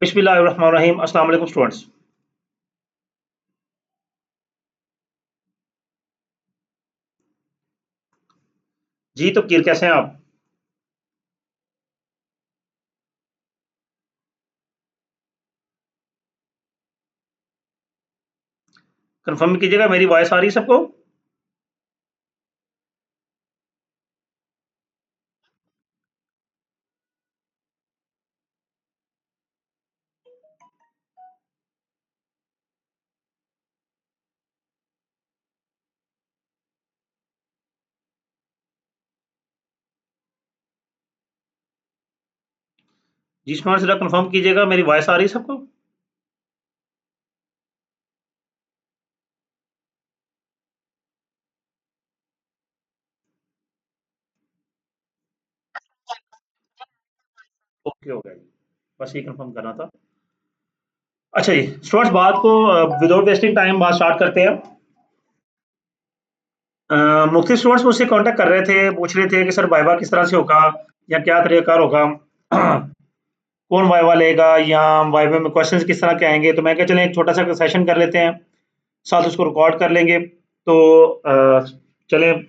बिस्मिल्लाहिर्रहमानिर्रहीम। अस्सलाम वालेकुम स्टूडेंट्स। जी तो कीर कैसे हैं आप? कंफर्म कीजिएगा मेरी वॉइस आ रही है सबको? जी स्टूडेंट्स जरा कंफर्म कीजिएगा मेरी वॉइस आ रही है सबको? ओके हो गया जी। बस ये कंफर्म करना था। अच्छा जी स्टूडेंट्स बात को विदाउट वेस्टिंग टाइम बात स्टार्ट करते हैं। मुख्तलिफ स्टूडेंट्स मुझसे कांटेक्ट कर रहे थे, पूछ रहे थे कि सर वाइवा किस तरह से होगा या क्या तरीकाकार होगा, कौन वाइवा लेगा या वाइवा में क्वेश्चंस किस तरह के आएंगे। तो मैं क्या चलें एक छोटा सा सेशन कर लेते हैं, साथ उसको रिकॉर्ड कर लेंगे। तो चलें,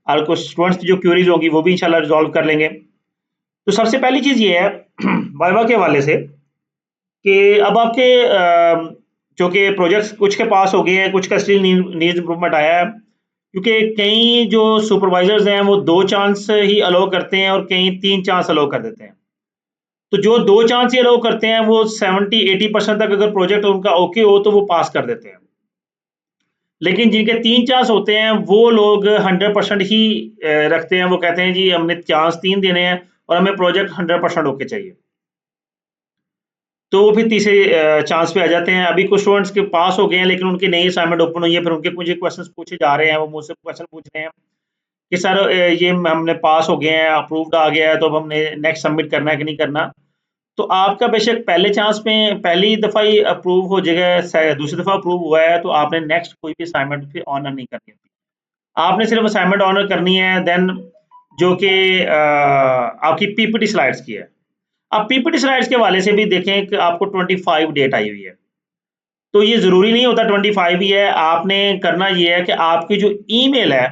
और कुछ स्टूडेंट्स की जो क्यूरीज होंगी वो भी इंशाल्लाह रिजॉल्व कर लेंगे। तो सबसे पहली चीज़ ये है वाइवा के हवाले से कि अब आपके जो कि प्रोजेक्ट्स कुछ के पास हो गए हैं, कुछ का स्टिल नीड्स इम्प्रूवमेंट आया है, क्योंकि कई जो सुपरवाइजर्स हैं वो 2 चांस ही अलाउ करते हैं और कई 3 चांस अलाउ कर देते हैं। तो जो 2 चांस ही अलाउ करते हैं वो 70-80% तक अगर प्रोजेक्ट उनका ओके हो तो वो पास कर देते हैं। लेकिन जिनके 3 चांस होते हैं वो लोग 100% ही रखते हैं। वो कहते हैं जी हमने चांस 3 देने हैं और हमें प्रोजेक्ट 100% ओके चाहिए। तो वो फिर तीसरे चांस पे आ जाते हैं। अभी कुछ स्टूडेंट्स के पास हो गए हैं लेकिन उनकी नई असाइनमेंट ओपन हुई है, फिर उनके मुझे क्वेश्चंस पूछे जा रहे हैं, वो मुझसे क्वेश्चन पूछ रहे हैं कि सर ये हमने पास हो गए हैं, अप्रूव्ड आ गया है, तो अब हमने नेक्स्ट सबमिट करना है कि नहीं करना। तो आपका बेशक पहले चांस में पहली दफ़ा ही अप्रूव हो जाएगा, दूसरी दफ़ा अप्रूव हुआ है तो आपने नेक्स्ट कोई भी असाइनमेंट फिर ऑनर नहीं करनी होती। आपने सिर्फ असाइनमेंट ऑनर करनी है, देन जो कि आपकी पीपीटी स्लाइड्स की है। अब पीपीटी स्लाइड्स के हवाले से भी देखें कि आपको 25 डेट आई हुई है, तो ये ज़रूरी नहीं होता 25 ही है। आपने करना ये है कि आपकी जो ईमेल है,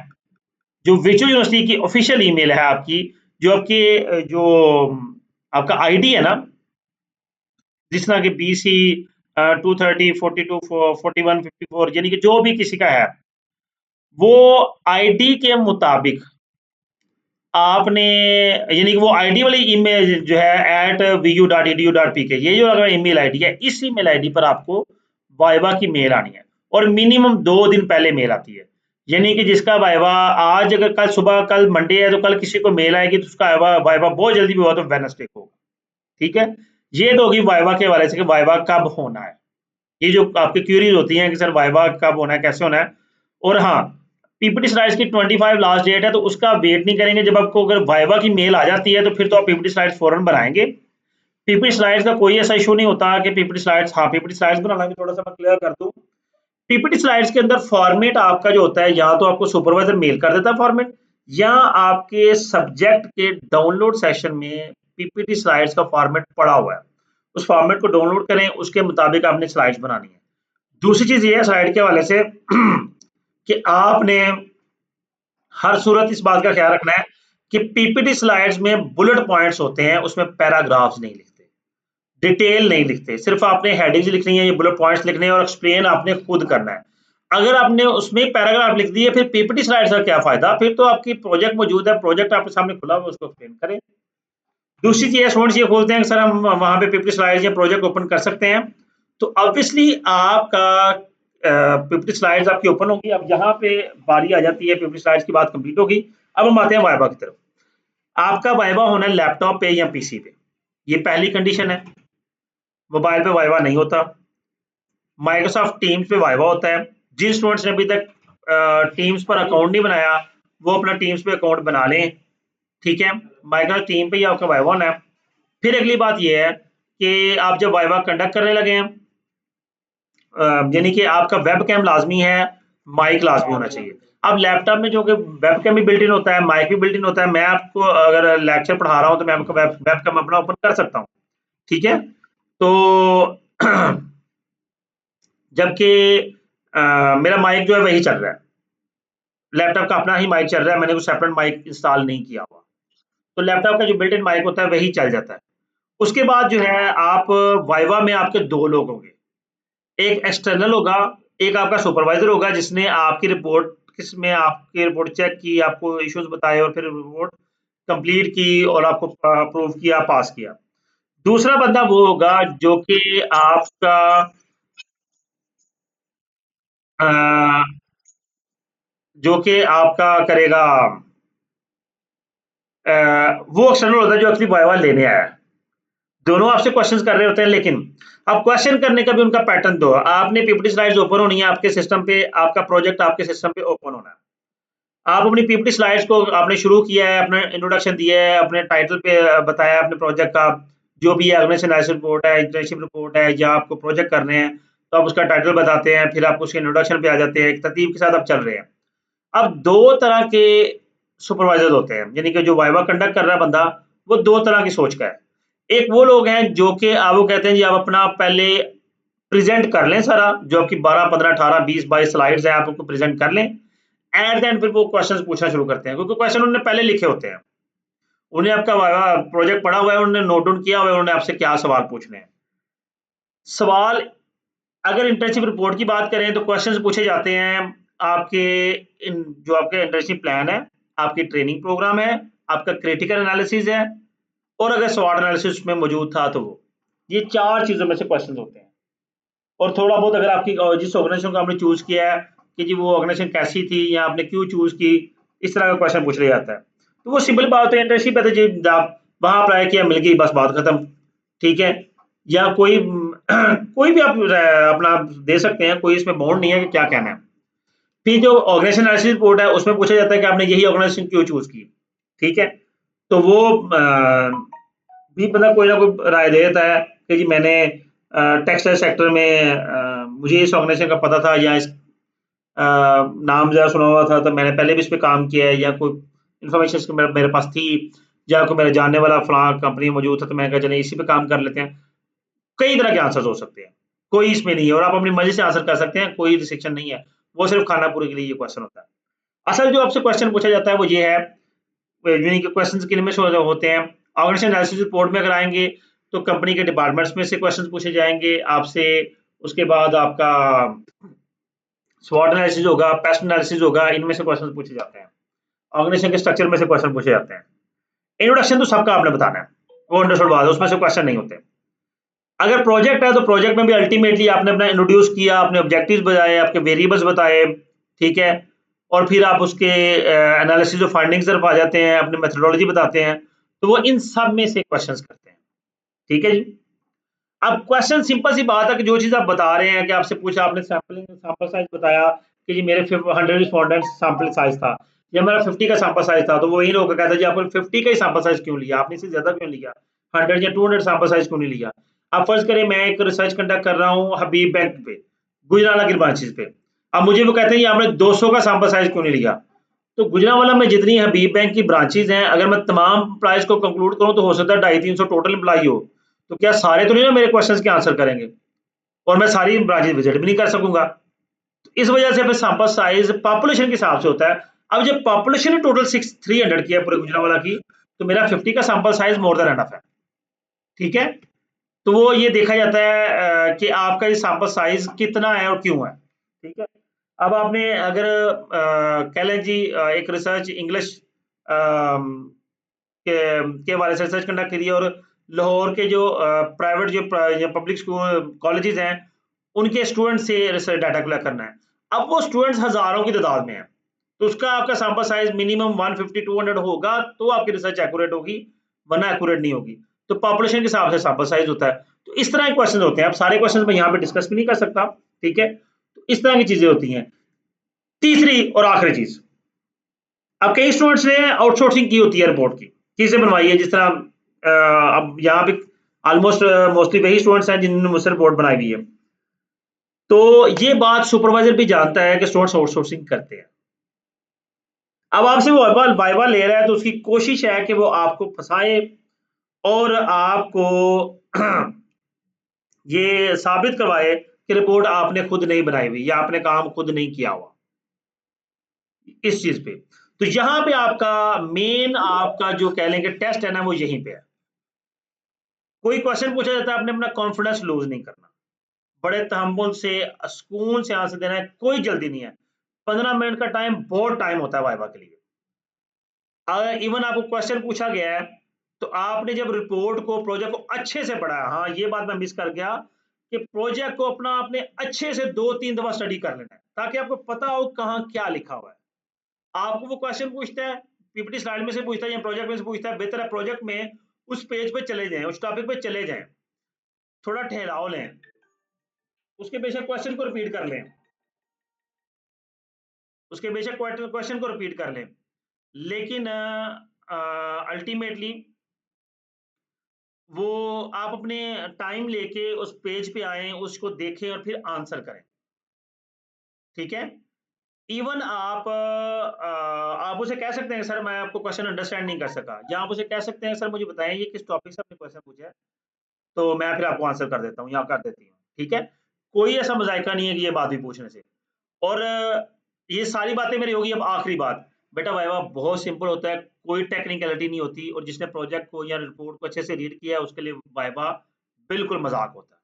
जो वर्चुअल यूनिवर्सिटी की ऑफिशियल ईमेल है आपकी, जो आपके जो आपका आईडी है ना, जिस तरह के BC 230 42 41 54 यानी कि जो भी किसी का है, वो आईडी के मुताबिक आपने, यानी कि वो आईडी वाली ईमेल जो है @vu.edu.pk, ये जो अगर ईमेल आईडी है, इस ईमेल आईडी पर आपको वाइवा की मेल आनी है और मिनिमम 2 दिन पहले मेल आती है। यानी कि जिसका वाइवा आज, अगर कल सुबह, कल मंडे है तो कल किसी को मेल आएगी तो उसका वाइवा बहुत जल्दी भी हुआ तो वेडनेसडे को होगा। ठीक है? ये तो होगी वाइवा के हवाले से कि वाइवा कब होना है। ये जो आपकी क्यूरीज होती हैं कि सर वाइवा कब होना है, कैसे होना है। और हाँ, पीपीटी स्लाइड्स की 25 लास्ट डेट है, तो उसका वेट नहीं करेंगे। जब आपको अगर वाइवा की मेल आ जाती है तो फिर तो आप पीपीटी स्लाइड्स फौरन बनाएंगे। पीपीटी स्लाइड्स का कोई ऐसा इशू नहीं होता कि पीपीटी स्लाइड्स, हाँ पीपीटी स्लाइड्स बनाना भी थोड़ा सा मैं क्लियर कर दूं। पीपीटी स्लाइड्स के अंदर फॉर्मेट आपका जो होता है, या तो आपको सुपरवाइजर मेल कर देता है फॉर्मेट, या आपके सब्जेक्ट के डाउनलोड सेशन में पीपीटी स्लाइड्स का फॉर्मेट पड़ा हुआ है। उस फॉर्मेट को डाउनलोड करें, उसके मुताबिक आपने स्लाइड्स बनानी है। दूसरी चीज ये है स्लाइड के हवाले से कि आपने हर सूरत इस बात का ख्याल रखना है कि पीपीटी स्लाइड्स में बुलेट पॉइंट्स होते हैं, उसमें पैराग्राफ्स नहीं लिखते, डिटेल नहीं लिखते। सिर्फ आपने हेडिंग्स लिखनी है, ये बुलेट पॉइंट्स लिखने हैं और एक्सप्लेन आपने खुद करना है। अगर आपने उसमें पैराग्राफ लिख दिए फिर पीपीटी स्लाइड्स का क्या फायदा? फिर तो आपकी प्रोजेक्ट मौजूद है, प्रोजेक्ट आपके सामने खुला हुआ, उसको एक्सप्लेन करें। दूसरी चीज स्टूडेंट्स ये खोलते हैं कि सर हम वहां पे पीपीटी स्लाइड्स या प्रोजेक्ट ओपन कर सकते हैं। तो ऑब्वियसली आपका पीपीटी स्लाइड्स आपकी ओपन होगी। अब यहाँ पे बारी आ जाती है, पीपीटी स्लाइड्स की बात कंप्लीट होगी। अब हम आते हैं वाइवा की तरफ। आपका वाइवा होना है लैपटॉप पे या पीसी पे, ये पहली कंडीशन है। मोबाइल पे वाइवा नहीं होता। माइक्रोसॉफ्ट टीम्स पे वाइवा होता है। जिन स्टूडेंट्स ने अभी तक टीम्स पर अकाउंट नहीं बनाया, वो अपना टीम्स पे अकाउंट बना लें। ठीक है? माइक्रोसॉफ्ट टीम पे ही आपका वाइवा होना है। फिर अगली बात ये है कि आप जब वाइवा कंडक्ट करने लगे हैं, यानी कि आपका वेब कैम लाजमी है, माइक लाजमी होना चाहिए। अब लैपटॉप में जो कि वेब कैम भी बिल्ट इन होता है, माइक भी बिल्ट इन होता है। मैं आपको अगर लेक्चर पढ़ा रहा हूँ तो मैं आपका वेब कैम अपना ओपन कर सकता हूँ। ठीक है? तो जबकि मेरा माइक जो है वही चल रहा है, लैपटॉप का अपना ही माइक चल रहा है, मैंने कोई सेपरेट माइक इंस्टॉल नहीं किया हुआ। तो लैपटॉप का जो बिल्ट इन माइक होता है वही चल जाता है। उसके बाद जो है आप वाइवा में आपके 2 लोग होंगे, एक एक्सटर्नल होगा, एक आपका सुपरवाइज़र होगा जिसने आपकी रिपोर्ट किसमें आपकी रिपोर्ट चेक की, आपको इश्यूज़ बताए और फिर रिपोर्ट कंप्लीट की और आपको अप्रूव किया, पास किया। दूसरा बंदा वो होगा जो कि आपका अ, जो कि आपका करेगा वो एक्सटर्नल होता है जो एक्चुअली वाइवा लेने आया है। दोनों आपसे क्वेश्चंस कर रहे होते हैं, लेकिन अब क्वेश्चन करने का भी उनका पैटर्न दो, आपने पीपीटी स्लाइड्स ओपन होनी है आपके सिस्टम पे, आपका प्रोजेक्ट आपके सिस्टम पे ओपन होना है। आप अपनी पीपीटी स्लाइड्स को आपने शुरू किया है, अपने इंट्रोडक्शन दिया है, अपने टाइटल पे बताया अपने प्रोजेक्ट का, जो भी ऑर्गेनाइजेशन एनालिसिस रिपोर्ट है, इंटर्नशिप रिपोर्ट है, या आपको प्रोजेक्ट करने हैं, तो आप उसका टाइटल बताते हैं, फिर आप उसके इंट्रोडक्शन पे आ जाते हैं, एक तरतीब के साथ आप चल रहे हैं। अब 2 तरह के सुपरवाइज़र होते हैं, यानी कि जो वाइवा कंडक्ट कर रहा है बंदा, वो 2 तरह की सोच का है। एक वो लोग हैं जो कि आप वो कहते हैं जी आप अपना पहले प्रेज़ेंट कर लें सारा, जो आपकी 12, 15, 18, 20, 22 स्लाइड्स हैं, आप उनको प्रेज़ेंट कर लें। एट द एंड फिर वो क्वेश्चंस पूछना शुरू करते हैं, क्योंकि क्वेश्चन उन्होंने पहले लिखे होते हैं। उन्हें आपका वाइवा प्रोजेक्ट पढ़ा हुआ है, उन्होंने नोट डाउन किया हुआ है, उन्होंने आपसे क्या सवाल पूछने हैं। सवाल अगर इंटर्नशिप रिपोर्ट की बात करें तो क्वेश्चंस पूछे जाते हैं आपके जो आपके इंटर्नशिप प्लान है, आपकी ट्रेनिंग प्रोग्राम है, आपका क्रिटिकल एनालिसिस है और अगर स्वॉट एनालिसिस में मौजूद था तो वो। ये 4 चीज़ों में से क्वेश्चंस होते हैं। और थोड़ा बहुत अगर आपकी जिस ऑर्गेनाइजेशन को आपने चूज़ किया है कि जी वो ऑर्गेनाइजेशन कैसी थी या आपने क्यों चूज़ की, इस तरह का क्वेश्चन पूछ लिया जाता है। तो वो सिंपल बात है, इंटर्नशिप है तो जी आप वहाँ अप्लाई किया, मिल गई, बस बात खत्म, ठीक है? या कोई कोई भी आप अपना दे सकते हैं, कोई इसमें बाउंड नहीं है कि क्या कहना है। फिर जो ऑर्गेनाइजेशन एनालिसिस रिपोर्ट है उसमें पूछा जाता है कि आपने यही ऑर्गेनाइजेशन क्यों चूज़ की, ठीक है? तो वो भी मतलब कोई ना कोई राय दे देता है कि जी मैंने टेक्सटाइल सेक्टर में मुझे इस ऑर्गेनाइजेशन का पता था या इस नाम ज़रा सुना हुआ था, तो मैंने पहले भी इस पे काम किया है, या कोई इन्फॉर्मेशन इसकी मेरे मेरे पास थी, या कोई मेरा जानने वाला फलाँ कंपनी में मौजूद था, तो मैंने कहा चलिए इसी पे काम कर लेते हैं। कई तरह के आंसर्स हो सकते हैं, कोई इसमें नहीं है और आप अपनी मर्ज़ी से आंसर कर सकते हैं, कोई रिस्ट्रिक्शन नहीं है। वो सिर्फ़ खाना-पूरी के लिए ये क्वेश्चन होता है। असल जो आपसे क्वेश्चन पूछा जाता है वो ये है, यानी कि क्वेश्चंस किनमें से होते हैं, ऑर्गेनाइजेशन एनालिसिस रिपोर्ट में अगर आएँगे, तो कंपनी के डिपार्टमेंट्स में से क्वेश्चंस पूछे जाएँगे आपसे, उसके बाद आपका स्वॉट एनालिसिस होगा, पेस्ट एनालिसिस होगा, इनमें से क्वेश्चन पूछे जाते हैं। ऑर्गेनाइजेशन के स्ट्रक्चर में से क्वेश्चन पूछे जाते हैं। इंट्रोडक्शन तो सबका आपने बताना है, वो अंडरस्टूड बात है, उसमें से क्वेश्चन नहीं होते। अगर प्रोजेक्ट है तो प्रोजेक्ट में भी अल्टीमेटली आपने अपना इंट्रोड्यूस किया, आपने ऑब्जेक्टिव्स बताए, आपके वेरिएबल्स बताए, ठीक है? और फिर आप उसके एनालिसिस और फाइंडिंग्स तरफ आ जाते हैं, अपनी मेथोडोलॉजी बताते हैं, तो वो इन सब में से क्वेश्चंस करते हैं, ठीक है जी? अब क्वेश्चन सिंपल सी बात है कि जो चीज़ आप बता रहे हैं कि आपसे पूछा, आपने सैंपल साइज़ बताया कि जी मेरे 100 रिस्पोंडेंट्स सैंपल साइज़ था या मेरा 50 का सैंपल साइज़ था, तो वही लोग कहते हैं जी आपने 50 का ही सैंपल साइज़ क्यों लिया? आपने इससे ज़्यादा क्यों लिया? 100 या 200 सैंपल साइज़ क्यों नहीं लिया? अब फर्ज़ करें मैं एक रिसर्च कंडक्ट कर रहा हूँ हबीब बैंक पे, गुजरावाला की ब्रांचेज़ पे। अब मुझे वो कहते हैं जी आपने 200 का सैंपल साइज़ क्यों नहीं लिया? तो गुजरावाला में जितनी हबीब बैंक की ब्रांचेज़ हैं, अगर मैं तमाम एम्प्लॉइज़ को कंक्लूड करूँ तो हो सकता है 250-300 टोटल एम्प्लॉयी हो। तो क्या सारे तो नहीं ना मेरे क्वेश्चंस के आंसर करेंगे? और मैं सारी ब्रांचेज़ विज़िट भी नहीं कर सकूँगा। तो इस वजह से फिर सैंपल साइज़ पॉपुलेशन के हिसाब से होता है। अब जब पॉपुलेशन ही टोटल 300 की है पूरे गुजरांवाला की, तो मेरा 50 का sample size more than enough है। ठीक है? तो वो ये देखा जाता है कि आपका ये सैंपल साइज़ कितना है और क्यों है। ठीक है? अब आपने अगर कह लें जी एक रिसर्च इंग्लिश के बारे से रिसर्च कंडक्ट करी है और लाहौर के जो प्राइवेट जो या पब्लिक स्कूल कॉलेजेस हैं, उनके स्टूडेंट से रिसर्च डाटा कलेक्ट करना है। अब वो स्टूडेंट्स हज़ारों की तादाद में हैं, तो उसका आपका सैंपल साइज़ मिनिमम 150-200 होगा, तो आपकी रिसर्च एक्यूरेट होगी, वरना एक्यूरेट नहीं होगी। तो पॉपुलेशन के हिसाब से सैंपल साइज़ होता है। तो इस तरह के क्वेश्चन होते हैं। अब सारे क्वेश्चन मैं यहाँ पे डिस्कस भी नहीं कर सकता, ठीक है? तो इस तरह की चीज़ें होती हैं। तीसरी और आखिरी चीज़, अब कई स्टूडेंट्स ने आउटसोर्सिंग की होती है रिपोर्ट की, चीज़ें बनवाई है, जिस तरह अब यहाँ पे ऑलमोस्ट मोस्टली वही स्टूडेंट्स हैं जिन्होंने मुझसे रिपोर्ट बनाई हुई है। तो ये बात सुपरवाइज़र भी जानता है कि स्टूडेंट्स आउटसोर्सिंग करते हैं। अब आपसे वो वाइवा वाइवा ले रहा है तो उसकी कोशिश है कि वो आपको फँसाए और आपको ये साबित करवाए कि रिपोर्ट आपने खुद नहीं बनाई हुई या आपने काम खुद नहीं किया हुआ इस चीज पे। तो यहाँ पे आपका मेन आपका जो कह लेंगे टेस्ट है ना वो यहीं पे है। कोई क्वेश्चन पूछा जाता है आपने अपना कॉन्फिडेंस लूज नहीं करना, बड़े तहम्मुल से सुकून से आंसर देना है, कोई जल्दी नहीं है। 15 मिनट का टाइम बहुत टाइम होता है वाइवा के लिए। अगर इवन आपको क्वेश्चन पूछा गया है तो आपने जब रिपोर्ट को प्रोजेक्ट को अच्छे से पढ़ा, हाँ ये बात मैं मिस कर गया कि प्रोजेक्ट को अपना आपने अच्छे से 2-3 दफा स्टडी कर लेना है ताकि आपको पता हो कहाँ क्या लिखा हुआ है। आपको वो क्वेश्चन पूछता है, पीपीटी स्लाइड में से पूछता है या प्रोजेक्ट में से पूछता है, बेहतर है प्रोजेक्ट में उस पेज पे चले जाएं, उस टॉपिक पे चले जाएं, थोड़ा ठहराव लें, उसके बेशक क्वेश्चन को रिपीट कर लें, उसके बेशक क्वेश्चन को रिपीट कर लें, लेकिन अल्टीमेटली वो आप अपने टाइम लेके उस पेज पे आए, उसको देखें और फिर आंसर करें। ठीक है। इवन आप उसे कह सकते हैं सर मैं आपको क्वेश्चन अंडरस्टैंड नहीं कर सका, या आप उसे कह सकते हैं सर मुझे बताएं ये किस टॉपिक से आपने क्वेश्चन पूछा है, तो मैं फिर आपको आंसर कर देता हूँ या कर देती हूँ। ठीक है। कोई ऐसा मजायका नहीं है कि ये बात भी पूछने से। और ये सारी बातें मेरी होगी। अब आखिरी बात, बेटा वाइवा बहुत सिंपल होता है, कोई टेक्निकलिटी नहीं होती, और जिसने प्रोजेक्ट को या रिपोर्ट को अच्छे से रीड किया है उसके लिए वाइवा बिल्कुल मजाक होता है।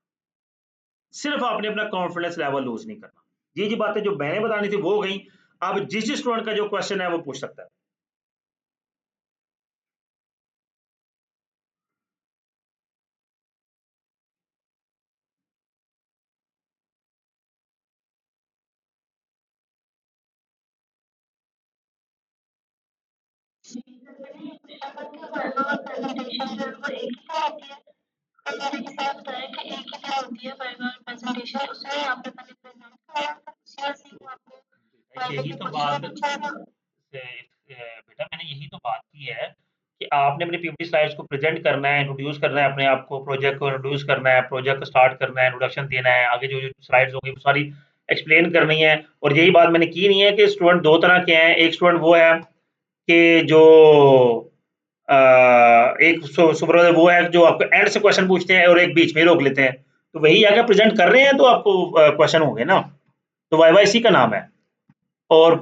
सिर्फ आपने अपना कॉन्फिडेंस लेवल लूज नहीं करना। ये बातें जो मैंने बतानी थी वो हो गई। अब जिस स्टूडेंट का जो क्वेश्चन है वो पूछ सकता है। यही तो बात बेटा मैंने यही तो बात की है कि आपने अपनी पीपीटी स्लाइड्स को प्रेजेंट करना है, इंट्रोड्यूस करना है अपने आप को, प्रोजेक्ट को इंट्रोड्यूस करना है, प्रोजेक्ट को स्टार्ट करना है, इंट्रोडक्शन देना है, आगे जो जो स्लाइड्स होंगी वो सारी एक्सप्लेन करनी है। और यही बात मैंने की नहीं है कि स्टूडेंट दो तरह के हैं। एक स्टूडेंट वो है कि जो एक सुपरवाइजर वो है जो आपको एंड से क्वेश्चन पूछते हैं और एक बीच में रोक लेते हैं। तो वही अगर प्रेजेंट कर रहे हैं तो आपको क्वेश्चन होंगे ना। तो वाइवा इसी का नाम है। और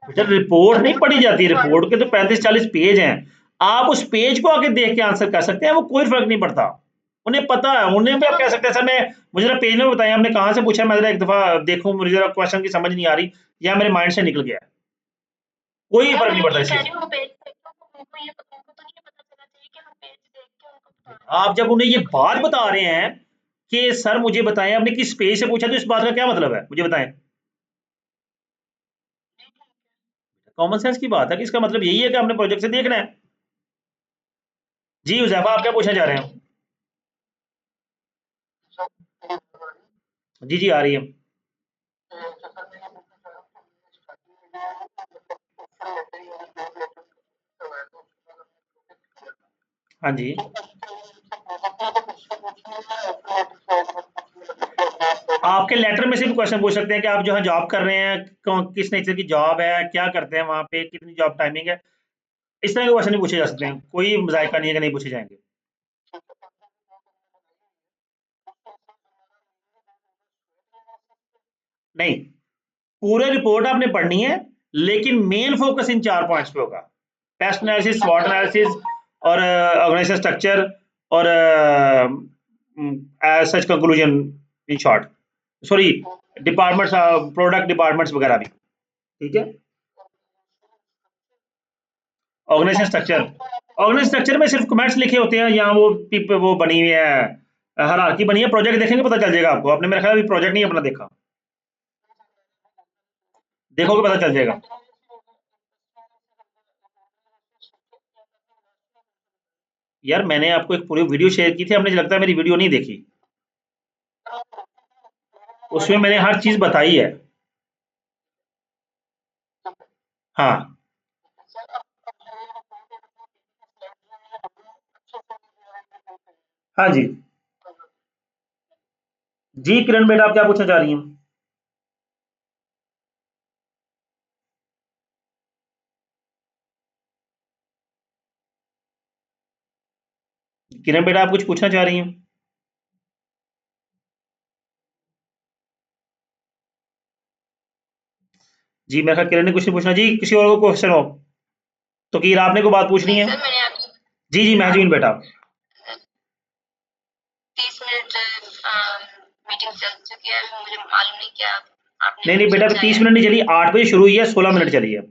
बेटा रिपोर्ट नहीं पढ़ी जाती, रिपोर्ट के तो 35-40 पेज हैं। आप उस पेज को आके देख के आंसर कर सकते हैं, वो कोई फर्क नहीं पड़ता। उन्हें पता है, उन्हें भी आप कह सकते हैं सर मैं मुझे जरा पेज में बताएं आपने कहाँ से पूछा, मैं जरा एक दफा देखूं, मुझे जरा क्वेश्चन की समझ नहीं आ रही या मेरे माइंड से निकल गया है। कोई फर्क नहीं पड़ता इस चीज आप जब उन्हें ये बात बता रहे हैं कि सर मुझे बताएं आपने किस पेज से पूछा, तो इस बात का क्या मतलब है मुझे बताएं। कॉमन सेंस की बात है कि इसका मतलब यही है कि आपने प्रोजेक्ट से देखना है। जी हुजैफा आप क्या पूछना चाह रहे हैं। जी जी आ रही है। हाँ जी। आपके लेटर में से भी क्वेश्चन पूछ सकते हैं कि आप जहाँ जॉब कर रहे हैं किस नेचर की जॉब है, क्या करते हैं वहां पे, कितनी जॉब टाइमिंग है। इस तरह के क्वेश्चन भी पूछे जा सकते हैं, कोई मजायका नहीं है कि नहीं पूछे जाएंगे। नहीं, पूरे रिपोर्ट आपने पढ़नी है, लेकिन मेन फोकस इन 4 पॉइंट्स पे होगा। टेस्ट एनालिसिस, स्वॉट एनालिसिस और ऑर्गेनाइजेशन स्ट्रक्चर और such conclusion in short, sorry departments, product departments वगैरह भी। ठीक है। ऑर्गेनाइजेशन स्ट्रक्चर, ऑर्गेनाइजेशन स्ट्रक्चर में सिर्फ कमेंट्स लिखे होते हैं, यहाँ वो बनी हुई है, हायरार्की बनी है। प्रोजेक्ट देखेंगे पता चल जाएगा आपको, आपने मेरा ख्याल अभी प्रोजेक्ट नहीं अपना देखा, देखोगे पता चल जाएगा। यार मैंने आपको एक पूरी वीडियो शेयर की थी, आपने लगता है मेरी वीडियो नहीं देखी। उसमें मैंने हर चीज बताई है। हाँ। हाँ जी। जी किरण बेटा आप क्या पूछना चाह रही हैं। किरण बेटा, आप कुछ पूछना चाह रही हैं? जी मेरे ख्याल किरण ने कुछ नहीं पूछना। जी किसी और को क्वेश्चन हो तो कीर आपने को बात पूछनी है? जी जी महजून बेटा। 30 मिनट मीटिंग चल चुकी है, मुझे मालूम नहीं क्या आपने नहीं नहीं बेटा, 30 मिनट नहीं चली, 8 बजे शुरू हुई है, 16 मिनट चली है।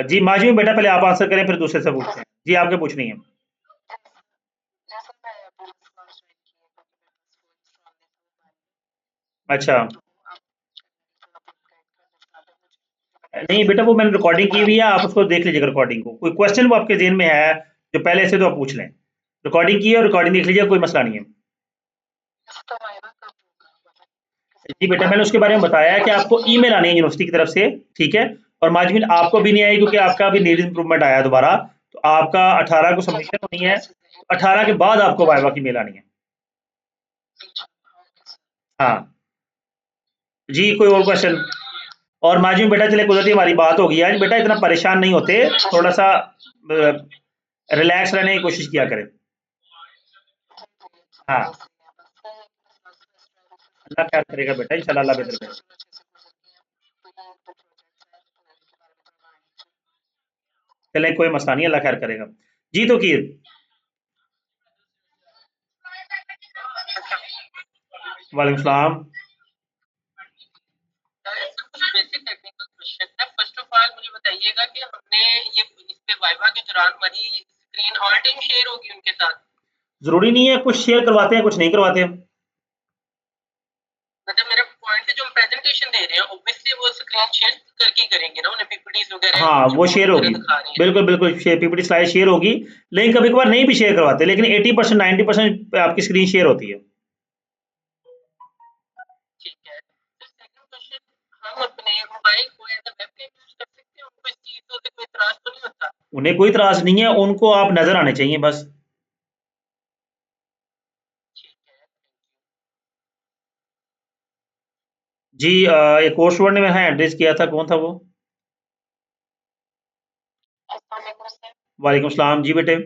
जी माजून बेटा, पहले आप आंसर करें फिर दूसरे से पूछते हैं। जी आपके पूछनी है। अच्छा नहीं बेटा, वो मैंने रिकॉर्डिंग की हुई है, आप उसको देख लीजिएगा रिकॉर्डिंग को। कोई क्वेश्चन वो आपके जेहन में है जो पहले से, तो आप पूछ लें। रिकॉर्डिंग की है और रिकॉर्डिंग देख लीजिए, कोई मसला नहीं है। जी बेटा, मैंने उसके बारे में बताया है कि आपको ईमेल आनी है यूनिवर्सिटी की तरफ से, ठीक है। और माजमिन आपको भी नहीं आई क्योंकि आपका अभी नीड इम्प्रूवमेंट आया दोबारा, तो आपका 18 को सबमिशन होनी है, तो 18 के बाद आपको वाइवा की मेल आनी है। हाँ जी, कोई और क्वेश्चन? और माजूम बेटा, चले कुदरती हमारी बात होगी आज, बेटा इतना परेशान नहीं होते, थोड़ा सा रिलैक्स रहने की कोशिश किया करें। हाँ अल्लाह खैर करेगा बेटा, इंशाल्लाह अल्लाह बेहतर करेगा। चले कोई मसला नहीं, अल्लाह खैर करेगा। जी तो कीर वालेकुम सलाम। बेसिक टेक्निकल क्वेश्चन है। फर्स्ट ऑफ ऑल मुझे बताइएगा कि हमने ये इस पे वाइवा के दौरान हमारी स्क्रीन ऑल टाइम शेयर होगी उनके साथ? जरूरी नहीं है, कुछ शेयर करवाते हैं कुछ नहीं करवाते हैं। मतलब मेरा पॉइंट है, जो हम प्रेजेंटेशन दे रहे हैं ऑब्वियसली वो स्क्रीन शेयर करके करेंगे ना, उन्हें पीपीटीज वगैरह हाँ जो वो बोर्ड शेयर वगैरह होगी, दिखा रहे हैं। बिल्कुल बिल्कुल पीपीटी स्लाइड शेयर होगी, लेकिन कभी कभार नहीं भी शेयर करवाते, लेकिन 80% 90% आपकी स्क्रीन शेयर होती है। ठीक है। तो सेकंड क्वेश्चन, हम अपने मोबाइल को एज अ वेबकैम यूज कर सकते हैं? उनको इस चीज़ों से कोई इतराज तो नहीं होता? उन्हें कोई इतराज नहीं है, उनको आप नजर आने चाहिए बस। ठीक है। जी एक और स्टूडेंट ने मेरा एड्रेस किया था, कौन था वो? अस्सलाम वालेकुम सर। वालेकुम सलाम जी बेटे।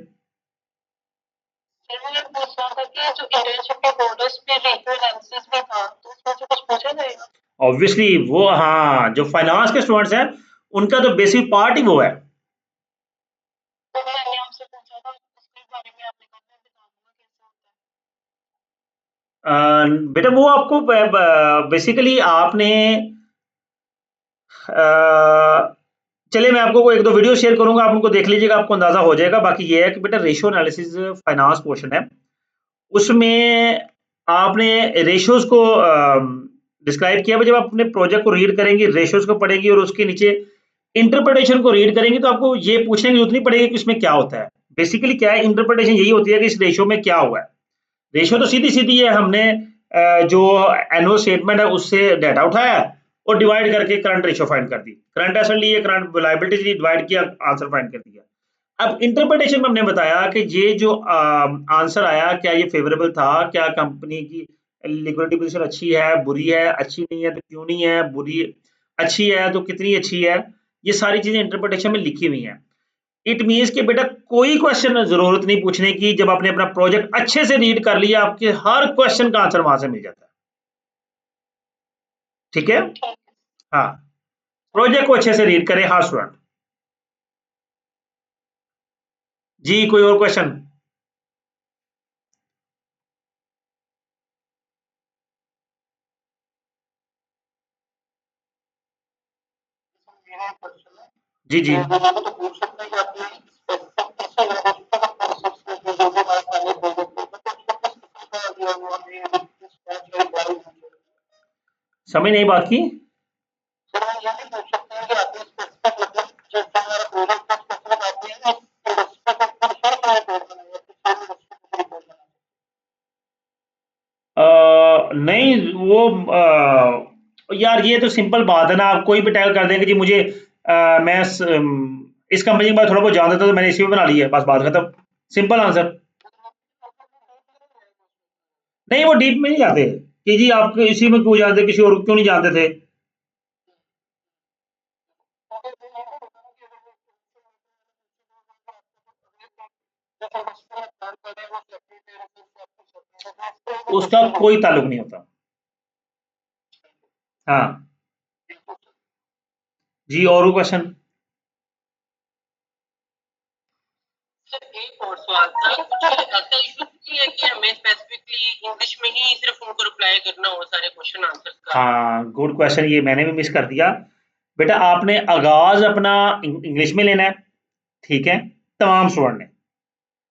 सर मुझे पूछ रहा था कि जो इंटर्नशिप के बॉर्डर्स पे रीजनल एनालिसिस भी था, तो उसमें से कुछ पूछा जाएगा? ऑब्वियसली वो, हाँ जो फाइनेंस के स्टूडेंट्स हैं उनका तो बेसिक पार्ट ही वो है। तो मैंने आपसे पूछा था, उसके बारे में आपने कहा मैं बता दूंगा कैसे होता बेटा वो आपको बेसिकली आपने चलिए मैं आपको एक दो वीडियो शेयर करूंगा, आप उनको देख लीजिएगा, आपको अंदाजा हो जाएगा। बाकी ये है कि बेटा रेशियो एनालिसिस फाइनेंस पोर्शन है, उसमें आपने रेशियोज को डिस्क्राइब किया। जब आप अपने प्रोजेक्ट को रीड करेंगे, रेशियोज को पढ़ेंगी और उसके नीचे इंटरप्रिटेशन को रीड करेंगे, तो आपको ये पूछने की जरूरत नहीं पड़ेगी कि इसमें क्या होता है। बेसिकली क्या है, इंटरप्रिटेशन यही होती है कि इस रेशियो में क्या हुआ है। रेशियो तो सीधी सीधी है, हमने जो एनुअल स्टेटमेंट है उससे डाटा उठाया और डिवाइड करके करंट रेशियो फाइंड कर दी, करंट एसेट लिए, करंट लायबिलिटी डिवाइड किया, आंसर फाइंड कर दिया। अब इंटरप्रिटेशन में हमने बताया कि ये जो आंसर आया, क्या ये फेवरेबल था, क्या कंपनी की लिक्विडिटी पोजीशन अच्छी है, बुरी है, अच्छी नहीं है तो क्यों नहीं है, बुरी अच्छी है तो कितनी अच्छी है, ये सारी चीजें इंटरप्रिटेशन में लिखी हुई हैं। इट मीन्स कि बेटा कोई क्वेश्चन जरूरत नहीं पूछने की, जब आपने अपना प्रोजेक्ट अच्छे से रीड कर लिया, आपके हर क्वेश्चन का आंसर वहां से मिल जाता है। ठीक है, हाँ प्रोजेक्ट को अच्छे से रीड करें हर स्टूडेंट। जी कोई और क्वेश्चन? जी जी समझ नहीं बात की। नहीं वो यार ये तो सिंपल बात है ना, आप कोई भी टाइप कर देंगे जी मुझे मैं इस कंपनी के बारे में थोड़ा बहुत जान देता तो मैंने इसी में बना ली है, बस बात खत्म, सिंपल आंसर। नहीं वो डीप में नहीं जाते कि जी आप इसी में क्यों जानते, किसी और को क्यों नहीं जानते थे। उसका कोई ताल्लुक नहीं होता। हाँ जी, और क्वेश्चन? एक और सवाल था, कुछ ऐसा इशू नहीं है कि हमें स्पेसिफिकली इंग्लिश में ही सिर्फ उनको रिप्लाई करना हो सारे क्वेश्चन आंसर्स का? हाँ, गुड क्वेश्चन, ये मैंने भी मिस कर दिया। बेटा आपने आगाज अपना इंग्लिश में लेना है, ठीक है, तमाम स्टूडेंट ने,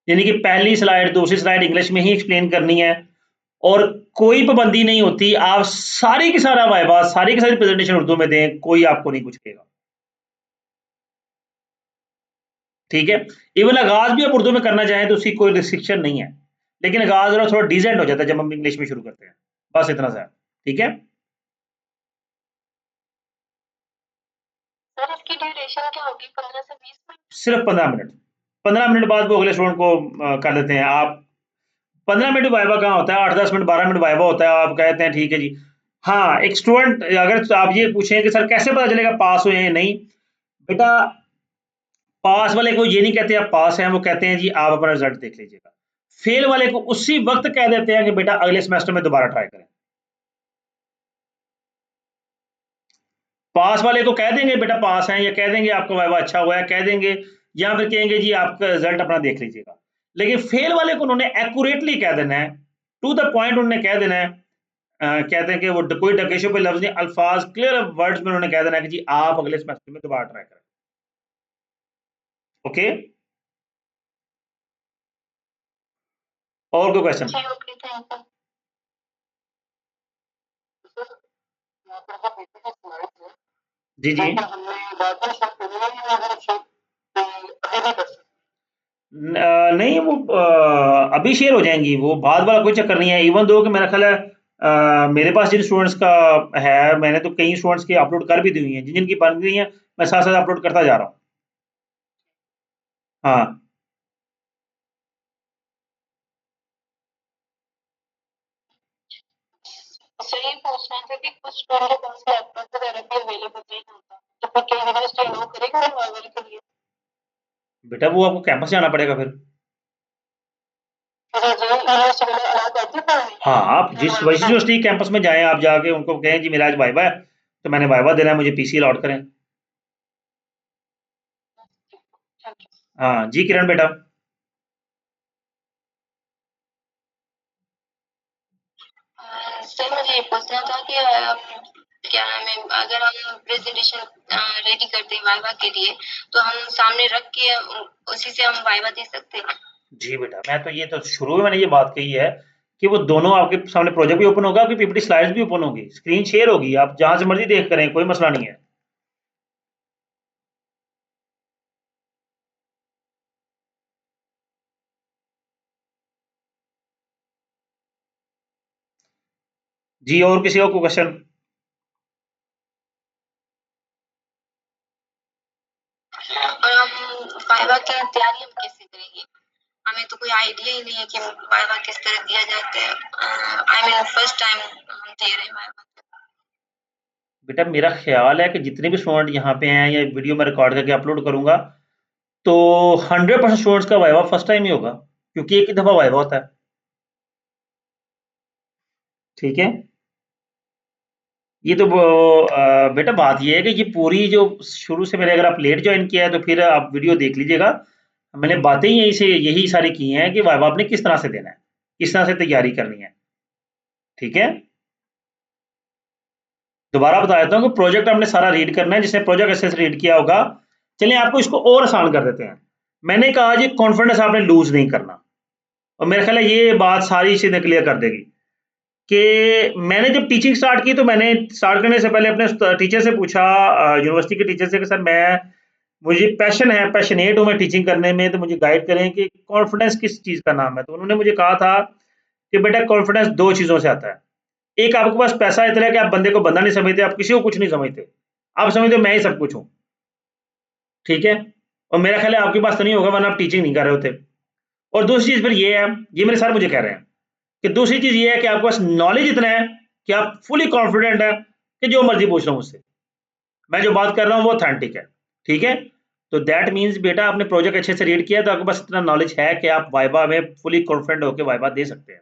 यानी कि पहली स्लाइड दूसरी स्लाइड इंग्लिश में ही एक्सप्लेन करनी है, और कोई पाबंदी नहीं होती, आप सारी की सारा वाइवा सारी की सारी प्रेजेंटेशन उर्दू में दें, कोई आपको नहीं कुछ कहेगा, ठीक है। इवन आगाज भी आप उर्दू में करना चाहें तो उसकी कोई रिस्ट्रिक्शन नहीं है, लेकिन आगाज जरा थोड़ा डिसेंट हो जाता है जब हम इंग्लिश में शुरू करते हैं, बस इतना सा, ठीक है। सर इसकी ड्यूरेशन क्या होगी? 15 से 20 मिनट? सिर्फ 15 मिनट, 15 मिनट बाद वो अगले स्टूडेंट को कर लेते हैं आप। 15 मिनट वाइवा कहाँ होता है, 8-10 मिनट 12 मिनट वाइवा होता है, आप कहते हैं ठीक है जी। हाँ, एक स्टूडेंट अगर आप ये पूछें कि सर कैसे पता चलेगा पास हुए हैं नहीं, बेटा पास वाले को ये नहीं कहते आप पास हैं, वो कहते हैं जी आप अपना रिजल्ट देख लीजिएगा। फेल वाले को उसी वक्त कह देते हैं कि बेटा अगले सेमेस्टर में दोबारा ट्राई करें। पास वाले को कह देंगे बेटा पास हैं, या कह देंगे आपका वाइवा अच्छा हुआ है, कह देंगे, या फिर कहेंगे जी आपका रिजल्ट अपना देख लीजिएगा। लेकिन फेल वाले को उन्होंने एक्यूरेटली कह देना है, टू द पॉइंट उन्होंने कह देना है, कहते हैं कि वो कोई डकेशों पे लफ्ज नहीं, अल्फाज क्लियर वर्ड्स में उन्होंने कह देना है कि जी आप अगले सेमेस्टर में दोबारा ट्राई करें। ओके, और कोई क्वेश्चन? जी जी, नहीं वो अभी शेयर हो जाएंगी, वो बाद वाला कोई चक्कर नहीं है। इवन दो कि मेरा ख्याल है मेरे पास जिन स्टूडेंट्स का है, मैंने तो कई स्टूडेंट्स की अपलोड कर भी दी हुई हैं, जिन जिनकी बन गई हैं मैं साथ साथ अपलोड करता जा रहा हूँ। हाँ सही पूछना था कि कुछ स्टूडेंट के पास लैपटॉप वगैरह भी अवेलेबल नहीं होता, तो फिर क्या यूनिवर्सिटी अलाउ करेगा रिवाइवल के लिए? बेटा वो आपको कैंपस जाना पड़ेगा फिर। हाँ, आप जिस यूनिवर्सिटी कैंपस में जाएं, आप जाके उनको कहें जी मेरा आज वाइवा है, तो मैंने वाइवा देना है, मुझे पीसी अलॉट करें। हाँ जी किरण बेटा। सर मुझे ये पूछना था कि क्या नाम है, अगर हम प्रेजेंटेशन रेडी करते हैं वाइवा के लिए, तो हम सामने रख के उसी से हम वाइवा दे सकते हैं? जी बेटा, मैं तो ये तो शुरू में मैंने ये बात कही है कि वो दोनों आपके सामने प्रोजेक्ट भी ओपन होगा, आपकी पीपीटी स्लाइड्स भी ओपन होगी, स्क्रीन शेयर होगी, आप जहां से मर्जी देख करें, कोई मसला नहीं है। जी, और किसी और को क्वेश्चन? और हम वाइवा की तैयारी हम कैसे करेंगे? हमें तो कोई आइडिया ही नहीं है कि वाइवा किस तरह दिया जाता है। आई मीन फर्स्ट टाइम हम दे रहे हैं वाइवा। बेटा मेरा ख्याल है कि जितने भी स्टूडेंट यहाँ पे हैं, या वीडियो में रिकॉर्ड करके अपलोड करूंगा, तो 100% स्टूडेंट्स का वाइवा फर्स्ट टाइम ही होगा, क्योंकि एक ही दफा वाइवा होता है, ठीक है। ये तो बेटा बात ये है कि ये पूरी जो शुरू से मेरे, अगर आप लेट ज्वाइन किया है तो फिर आप वीडियो देख लीजिएगा, मैंने बातें ही यही सारी की हैं कि वाइवा आपने किस तरह से देना है, किस तरह से तैयारी करनी है, ठीक है। दोबारा बता देता हूँ कि प्रोजेक्ट आपने सारा रीड करना है, जिसने प्रोजेक्ट अच्छे से रीड किया होगा। चलिए आपको इसको और आसान कर देते हैं। मैंने कहा जी कॉन्फिडेंस आपने लूज नहीं करना, और मेरा ख्याल है ये बात सारी चीजें क्लियर कर देगी कि मैंने जब टीचिंग स्टार्ट की, तो मैंने स्टार्ट करने से पहले अपने टीचर से पूछा, यूनिवर्सिटी के टीचर से, कि सर मैं, मुझे पैशन है, पैशनेट हूँ मैं टीचिंग करने में, तो मुझे गाइड करें कि कॉन्फिडेंस किस चीज़ का नाम है। तो उन्होंने मुझे कहा था कि बेटा कॉन्फिडेंस दो चीज़ों से आता है। एक, आपके पास पैसा इतना है कि आप बंदे को बंदा नहीं समझते, आप किसी को कुछ नहीं समझते, आप समझते हो मैं ही सब कुछ हूँ, ठीक है। और मेरा ख्याल है आपके पास तो नहीं होगा, वरना आप टीचिंग नहीं कर रहे होते। और दूसरी चीज़ फिर ये है, ये मेरे सर मुझे कह रहे हैं कि दूसरी चीज़ ये है कि आपके पास नॉलेज इतना है कि आप फुली कॉन्फिडेंट है कि जो मर्जी पूछ लो मुझसे, मैं जो बात कर रहा हूँ वो ऑथेंटिक है, ठीक है। तो दैट मीन्स बेटा आपने प्रोजेक्ट अच्छे से रीड किया, तो आपके पास इतना नॉलेज है कि आप वाइवा में फुली कॉन्फिडेंट होकर वाइवा दे सकते हैं।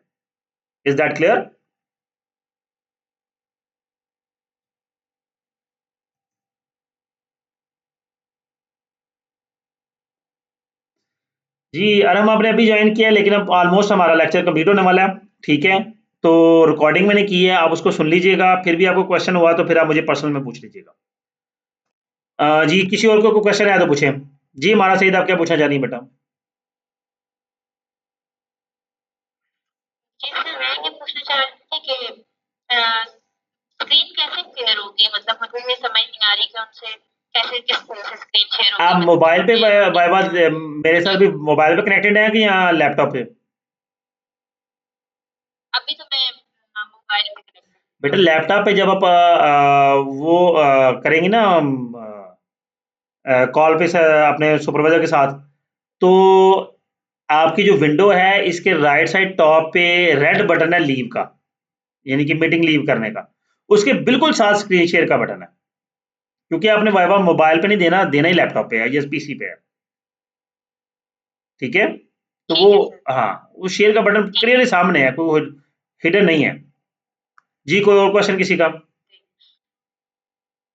Is that clear? जी अरहम, आपने अभी ज्वाइन किया है, लेकिन अब ऑलमोस्ट हमारा लेक्चर कंप्लीट होने वाला है, ठीक है? तो रिकॉर्डिंग मैंने की है, आप उसको सुन लीजिएगा, फिर भी आपको क्वेश्चन हुआ तो फिर आप मुझे पर्सनल में पूछ लीजिएगा। जी किसी और को कोई क्वेश्चन है तो पूछें। जी हमारा सईद, आप क्या पूछना चाह रही हैं बेटा? जी सर, मैं ये पूछना चाह रही थी कि स्क्रीन कैसे शेयर होगी, मतलब मुझे ये समझ नहीं आ रही कि उनसे कैसे, किस तरह से स्क्रीन शेयर होगी। आप मोबाइल पे वाइवा मेरे साथ भी मोबाइल पे कनेक्टेड है कि यहाँ लैपटॉप पे? अभी तो मैं मोबाइल में कनेक्टेड। बेटा लैपटॉप पे जब आप वो करेंगी ना कॉल पे अपने सुपरवाइजर के साथ, तो आपकी जो विंडो है इसके राइट साइड टॉप पे रेड बटन है लीव का, यानी कि मीटिंग लीव करने का, उसके बिल्कुल साथ स्क्रीन शेयर का बटन है, क्योंकि आपने वाइवा मोबाइल पे नहीं देना, देना ही लैपटॉप पे है या पीसी पे है, ठीक है? तो वो हाँ, वो शेयर का बटन क्लियरली सामने है, कोई हिडन नहीं है। जी कोई और क्वेश्चन किसी का?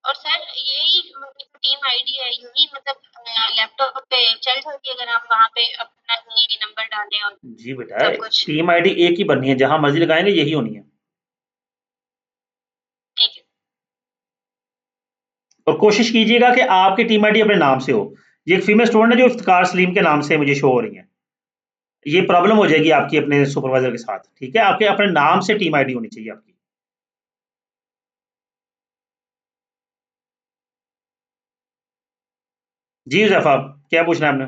और सर यही टीम आईडी है, यही मतलब लैपटॉप पे चल जाएगी अगर हम वहाँ पे अपना ईमेल नंबर डालें और जी बेटा, सब कुछ? टीम आईडी एक ही बननी है, जहां मर्जी लगाएंगे यही होनी है। ठीक है। और कोशिश कीजिएगा कि आपकी टीम आईडी अपने नाम से हो। ये एक फीमेल स्टूडेंट है जो इफ्तिकार सलीम के नाम से मुझे शो हो रही है, ये प्रॉब्लम हो जाएगी आपकी अपने सुपरवाइजर के साथ, ठीक है? आपके अपने नाम से टीम आईडी होनी चाहिए आपकी। जी जफा, क्या पूछना है आपने?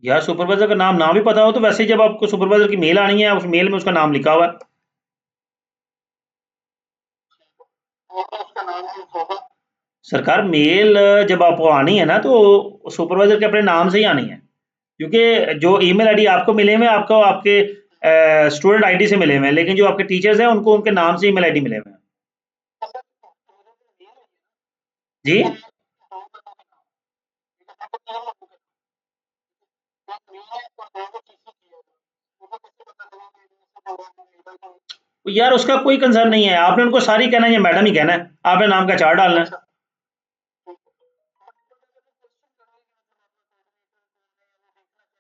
यार सुपरवाइजर का नाम ना भी पता हो तो वैसे ही जब आपको सुपरवाइजर की मेल आनी है, उस मेल में उसका नाम लिखा हुआ है। सरकार मेल जब आपको आनी है ना, तो सुपरवाइजर के अपने नाम से ही आनी है, क्योंकि जो ईमेल आईडी आपको मिले हुए हैं, आपको आपके स्टूडेंट आईडी से मिले हुए हैं, लेकिन जो आपके टीचर्स हैं उनको उनके नाम से ईमेल आईडी मिले हुए हैं। जी यार उसका कोई कंसर्न नहीं है, आपने उनको सारी कहना है, ये मैडम ही कहना है, आपने नाम का चार्ट डालना है।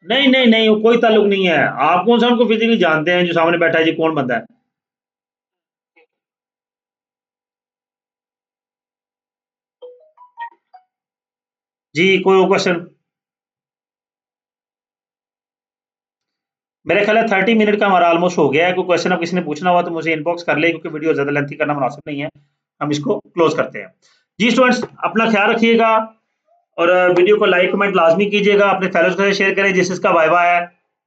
नहीं नहीं नहीं, कोई ताल्लुक नहीं है, आप कौन सा उनको फिजिकली जानते हैं जो सामने बैठा है, जी कौन बंदा है? जी कोई और क्वेश्चन? मेरे ख्याल है 30 मिनट का हमारा ऑलमोस्ट हो गया है। कोई क्वेश्चन अब किसी ने पूछना हुआ तो मुझे इनबॉक्स कर ले, क्योंकि वीडियो ज़्यादा लेंथी करना मुनासिब नहीं है, हम इसको क्लोज करते हैं। जी स्टूडेंट्स, अपना ख्याल रखिएगा और वीडियो को लाइक कमेंट लाजमी कीजिएगा, अपने फेलोज के साथ शेयर करें जिस जिसका वाइवा है।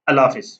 अल्लाह हाफिज़।